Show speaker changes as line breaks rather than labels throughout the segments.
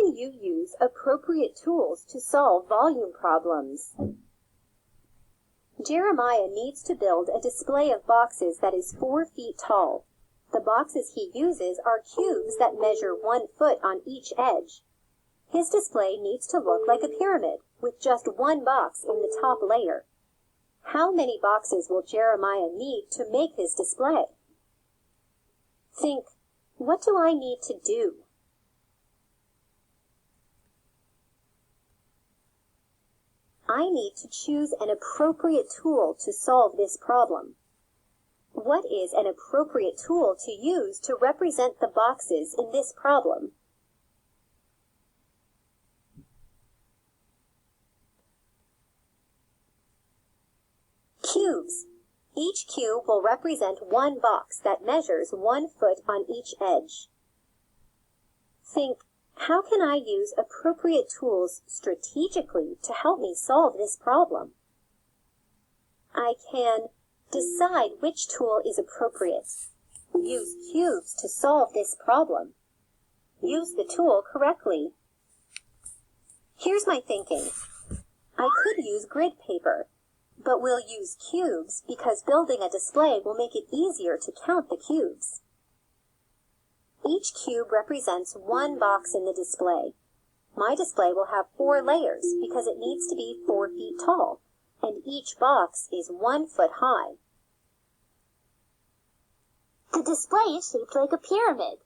can you use appropriate tools to solve volume problems? Jeremiah needs to build a display of boxes that is 4 feet tall. The boxes he uses are cubes that measure 1 foot on each edge. His display needs to look like a pyramid, with just one box in the top layer. How many boxes will Jeremiah need to make his display? Think, what do I need to do? I need to choose an appropriate tool to solve this problem. What is an appropriate tool to use to represent the boxes in this problem? Cubes. Each cube will represent one box that measures 1 foot on each edge. Think, how can I use appropriate tools strategically to help me solve this problem? I can decide which tool is appropriate. Use cubes to solve this problem. Use the tool correctly. Here's my thinking. I could use grid paper, but we'll use cubes because building a display will make it easier to count the cubes. Each cube represents one box in the display. My display will have 4 layers because it needs to be 4 feet tall, and each box is 1 foot high. The display is shaped like a pyramid.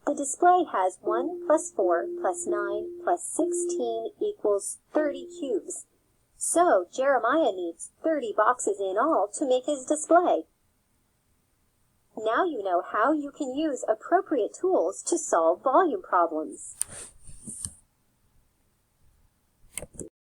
The display has 1 plus 4 plus 9 plus 16 equals 30 cubes. So Jeremiah needs 30 boxes in all to make his display. Now you know how you can use appropriate tools to solve volume problems.